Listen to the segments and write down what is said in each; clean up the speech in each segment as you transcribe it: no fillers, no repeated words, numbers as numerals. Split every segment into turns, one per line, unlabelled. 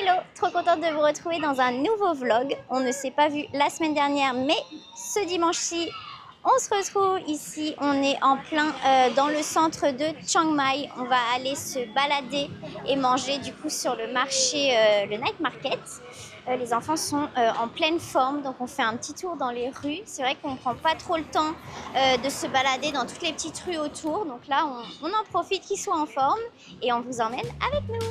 Hello, trop contente de vous retrouver dans un nouveau vlog. On ne s'est pas vu la semaine dernière, mais ce dimanche-ci, on se retrouve ici. On est en plein dans le centre de Chiang Mai. On va aller se balader et manger du coup sur le marché, le night market. Les enfants sont en pleine forme, donc on fait un petit tour dans les rues. C'est vrai qu'on ne prend pas trop le temps de se balader dans toutes les petites rues autour. Donc là, on en profite qu'ils soient en forme et on vous emmène avec nous.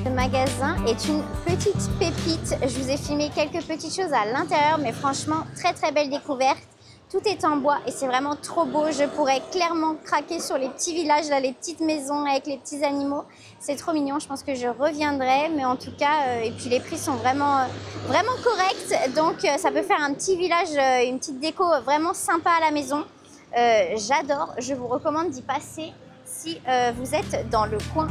Le magasin est une petite pépite. Je vous ai filmé quelques petites choses à l'intérieur, mais franchement, très très belle découverte. Tout est en bois et c'est vraiment trop beau. Je pourrais clairement craquer sur les petits villages, là, les petites maisons avec les petits animaux. C'est trop mignon, je pense que je reviendrai. Mais en tout cas, et puis les prix sont vraiment corrects. Donc ça peut faire un petit village, une petite déco vraiment sympa à la maison. J'adore, je vous recommande d'y passer si vous êtes dans le coin.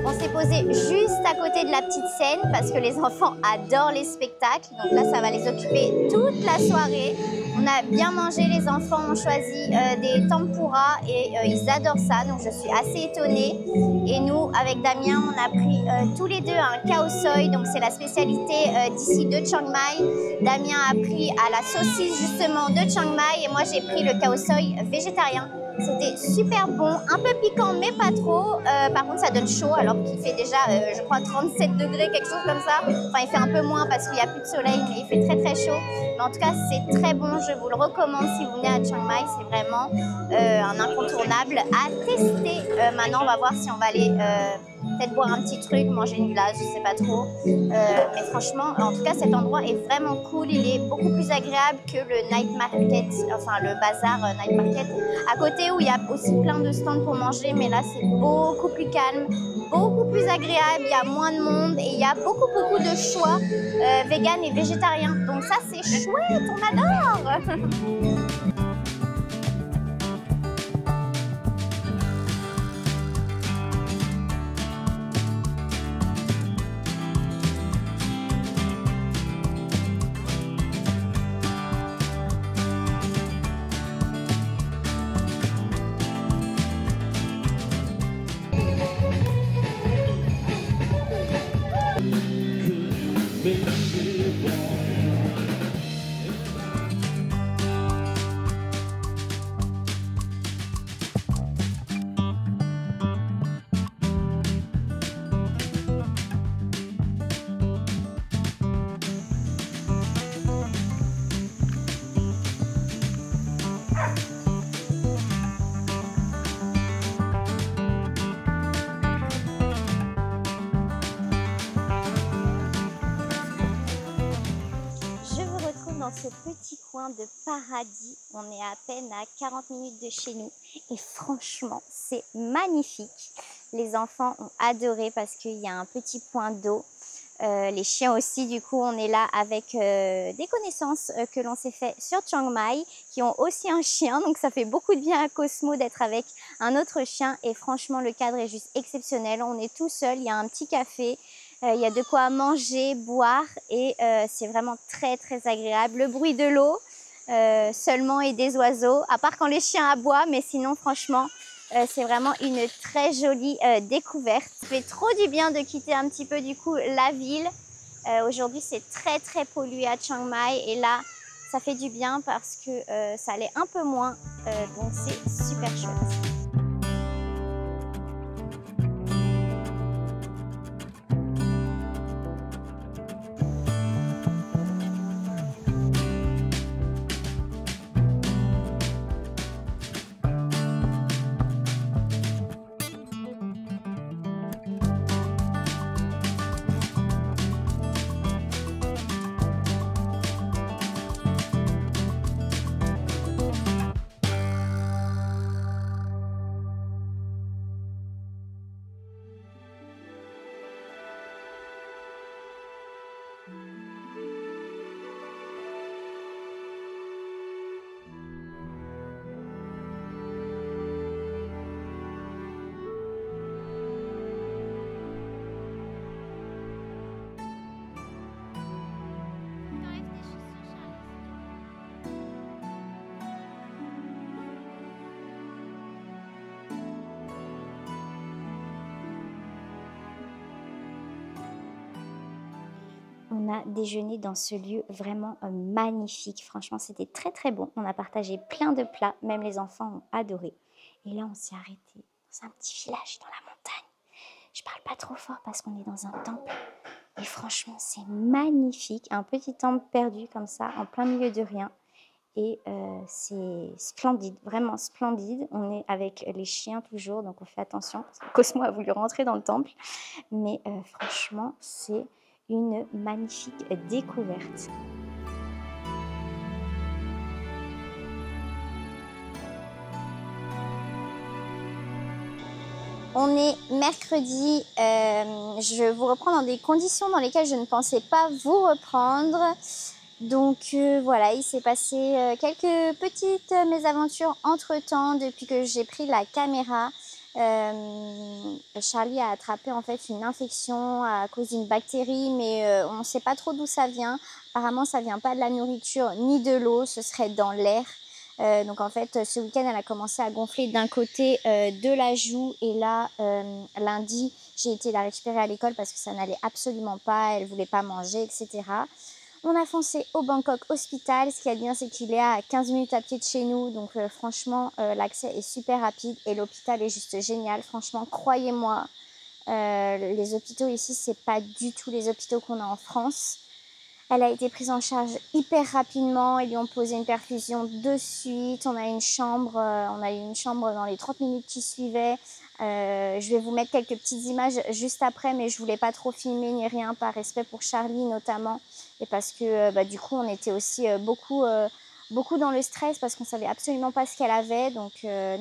On s'est posé juste à côté de la petite scène parce que les enfants adorent les spectacles. Donc là, ça va les occuper toute la soirée. On a bien mangé, les enfants ont choisi des tempura et ils adorent ça. Donc je suis assez étonnée. Et nous, avec Damien, on a pris tous les deux un khao soi. Donc c'est la spécialité d'ici de Chiang Mai. Damien a pris à la saucisse justement de Chiang Mai et moi j'ai pris le khao soi végétarien. C'était super bon, un peu piquant mais pas trop. Par contre ça donne chaud alors qu'il fait déjà je crois 37 degrés, quelque chose comme ça. Enfin il fait un peu moins parce qu'il n'y a plus de soleil, mais il fait très très chaud. Mais en tout cas c'est très bon, je vous le recommande si vous venez à Chiang Mai. C'est vraiment un incontournable à tester. Maintenant on va voir si on va aller peut-être boire un petit truc, manger une glace, je sais pas trop. Mais franchement, en tout cas cet endroit est vraiment cool. Il est beaucoup plus agréable que le night market, enfin le bazar night market à côté, où il y a aussi plein de stands pour manger, mais là c'est beaucoup plus calme, beaucoup plus agréable, il y a moins de monde et il y a beaucoup de choix vegan et végétarien. Donc ça c'est chouette, on adore. Dans ce petit coin de paradis, on est à peine à 40 minutes de chez nous et franchement c'est magnifique. Les enfants ont adoré parce qu'il y a un petit point d'eau, les chiens aussi. Du coup on est là avec des connaissances que l'on s'est fait sur Chiang Mai qui ont aussi un chien, donc ça fait beaucoup de bien à Cosmo d'être avec un autre chien et franchement le cadre est juste exceptionnel. On est tout seul, il y a un petit café. Il y a de quoi manger, boire et c'est vraiment très très agréable. Le bruit de l'eau seulement et des oiseaux, à part quand les chiens aboient, mais sinon franchement c'est vraiment une très jolie découverte. Ça fait trop du bien de quitter un petit peu du coup la ville. Aujourd'hui c'est très très pollué à Chiang Mai et là ça fait du bien parce que ça allait un peu moins, donc c'est super chouette. on a déjeuné dans ce lieu vraiment magnifique. Franchement, c'était très très bon. On a partagé plein de plats, même les enfants ont adoré. Et là, on s'est arrêté dans un petit village dans la montagne. Je parle pas trop fort parce qu'on est dans un temple. Et franchement, c'est magnifique. Un petit temple perdu comme ça, en plein milieu de rien. Et c'est splendide, vraiment splendide. On est avec les chiens toujours, donc on fait attention. Parce que Cosmo a voulu rentrer dans le temple. Mais franchement, c'est une magnifique découverte. On est mercredi, je vous reprends dans des conditions dans lesquelles je ne pensais pas vous reprendre. Donc voilà, il s'est passé quelques petites mésaventures entre-temps depuis que j'ai pris la caméra. Charlie a attrapé en fait une infection à cause d'une bactérie, mais on ne sait pas trop d'où ça vient. Apparemment, ça vient pas de la nourriture ni de l'eau, ce serait dans l'air. Donc en fait, ce week-end, elle a commencé à gonfler d'un côté de la joue et là, lundi, j'ai été la récupérer à l'école parce que ça n'allait absolument pas, elle ne voulait pas manger, etc. On a foncé au Bangkok Hospital. Ce qui est bien, c'est qu'il est à 15 minutes à pied de chez nous. Donc franchement, l'accès est super rapide et l'hôpital est juste génial. Franchement, croyez-moi, les hôpitaux ici, c'est pas du tout les hôpitaux qu'on a en France. Elle a été prise en charge hyper rapidement. Ils lui ont posé une perfusion de suite. On a eu une chambre dans les 30 minutes qui suivaient. Je vais vous mettre quelques petites images juste après, mais je voulais pas trop filmer ni rien par respect pour Charlie notamment. Et parce que du coup, on était aussi beaucoup dans le stress parce qu'on savait absolument pas ce qu'elle avait. Donc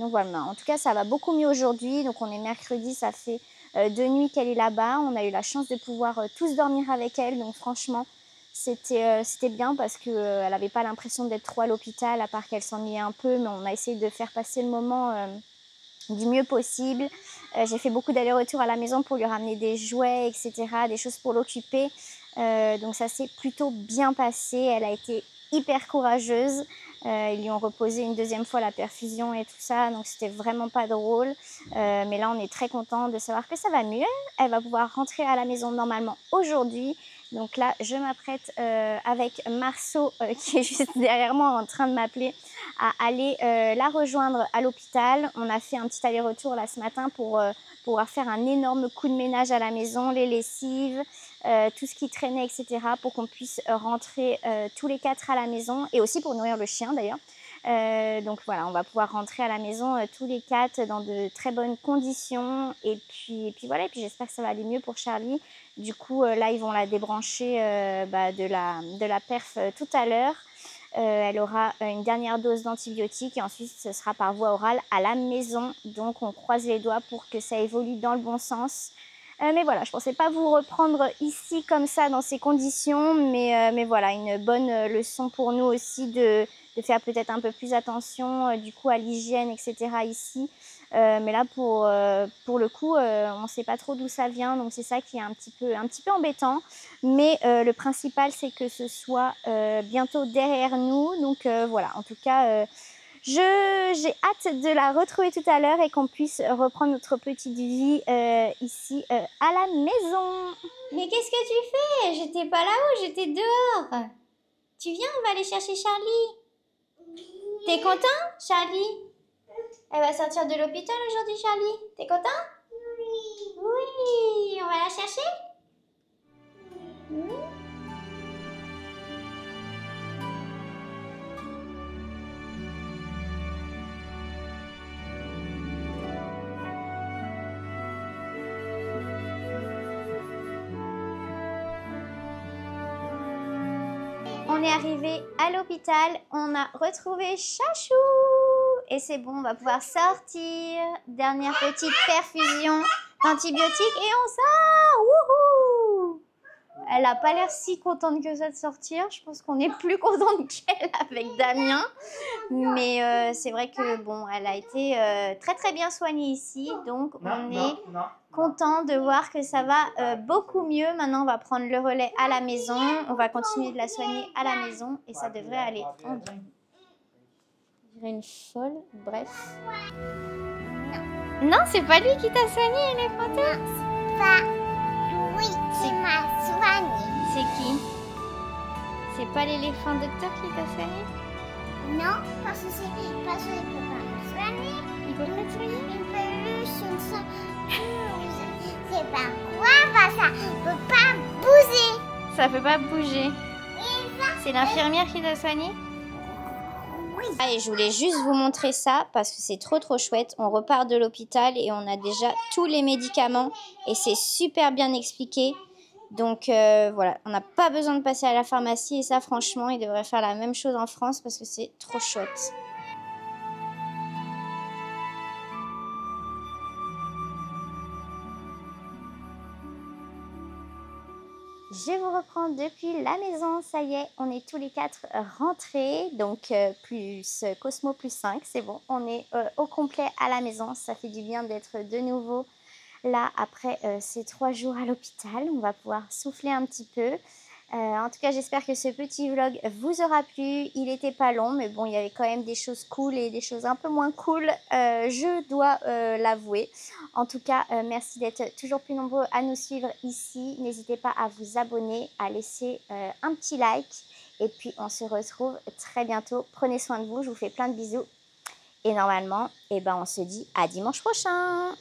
voilà. En tout cas, ça va beaucoup mieux aujourd'hui. Donc on est mercredi, ça fait 2 nuits qu'elle est là-bas. On a eu la chance de pouvoir tous dormir avec elle. Donc franchement, c'était bien parce qu'elle n'avait pas l'impression d'être trop à l'hôpital, à part qu'elle s'ennuyait un peu, mais on a essayé de faire passer le moment du mieux possible. J'ai fait beaucoup d'allers-retours à la maison pour lui ramener des jouets, etc., des choses pour l'occuper. Donc ça s'est plutôt bien passé. Elle a été hyper courageuse. Ils lui ont reposé une deuxième fois la perfusion et tout ça, donc c'était vraiment pas drôle. Mais là, on est très content de savoir que ça va mieux. Elle va pouvoir rentrer à la maison normalement aujourd'hui. Donc là, je m'apprête avec Marceau, qui est juste derrière moi en train de m'appeler, à aller la rejoindre à l'hôpital. On a fait un petit aller-retour là ce matin pour pouvoir faire un énorme coup de ménage à la maison, les lessives, tout ce qui traînait, etc. pour qu'on puisse rentrer tous les 4 à la maison et aussi pour nourrir le chien d'ailleurs. Donc voilà, on va pouvoir rentrer à la maison tous les 4 dans de très bonnes conditions et puis voilà, et puis j'espère que ça va aller mieux pour Charlie. Du coup là ils vont la débrancher de la perf tout à l'heure. Elle aura une dernière dose d'antibiotiques et ensuite ce sera par voie orale à la maison. Donc on croise les doigts pour que ça évolue dans le bon sens. Mais voilà, je ne pensais pas vous reprendre ici comme ça dans ces conditions, mais voilà, une bonne leçon pour nous aussi de faire peut-être un peu plus attention du coup à l'hygiène, etc. ici. Mais là, pour le coup, on ne sait pas trop d'où ça vient, donc c'est ça qui est un petit peu embêtant. Mais le principal, c'est que ce soit bientôt derrière nous. Donc voilà, en tout cas, j'ai hâte de la retrouver tout à l'heure et qu'on puisse reprendre notre petite vie ici à la maison. Mais qu'est-ce que tu fais? J'étais pas là-haut, j'étais dehors. Tu viens, on va aller chercher Charlie. T'es content, Charlie? Elle va sortir de l'hôpital aujourd'hui, Charlie. T'es content? Oui. Oui, on va la chercher? Oui. On est arrivé à l'hôpital, on a retrouvé Chachou et c'est bon, on va pouvoir sortir. Dernière petite perfusion d'antibiotiques et on sort. Wouhou! Elle n'a pas l'air si contente que ça de sortir. Je pense qu'on est plus contente qu'elle avec Damien. Mais c'est vrai que bon, elle a été très très bien soignée ici. Donc on est content de voir que ça va beaucoup mieux. Maintenant, on va prendre le relais à la maison. On va continuer de la soigner à la maison et ça devrait aller. On dirait une folle. Bref. Non, c'est pas lui qui t'a soigné, éléphantin.
Pas lui qui m'a soigné.
C'est qui? C'est pas l'éléphant docteur qui t'a soigné?
Non, parce que c'est parce qu'il ne peut pas me soigner.
Il peut pas te soigner?
Une peluche, une ça. C'est pas quoi, parce que ça ne peut pas bouger.
Ça peut pas bouger.
Et ça,
C'est l'infirmière qui t'a soigné?
oui.
Allez, je voulais juste vous montrer ça parce que c'est trop chouette. On repart de l'hôpital et on a déjà tous les médicaments et c'est super bien expliqué. Donc voilà, on n'a pas besoin de passer à la pharmacie et ça franchement, ils devraient faire la même chose en France parce que c'est trop chouette. Je vous reprends depuis la maison, ça y est, on est tous les 4 rentrés, donc plus Cosmo plus 5, c'est bon, on est au complet à la maison, ça fait du bien d'être de nouveau là après ces 3 jours à l'hôpital, on va pouvoir souffler un petit peu. En tout cas, j'espère que ce petit vlog vous aura plu. Il n'était pas long, mais bon, il y avait quand même des choses cool et des choses un peu moins cool, je dois l'avouer. En tout cas, merci d'être toujours plus nombreux à nous suivre ici. N'hésitez pas à vous abonner, à laisser un petit like. Et puis, on se retrouve très bientôt. Prenez soin de vous, je vous fais plein de bisous. Et normalement, eh ben, on se dit à dimanche prochain.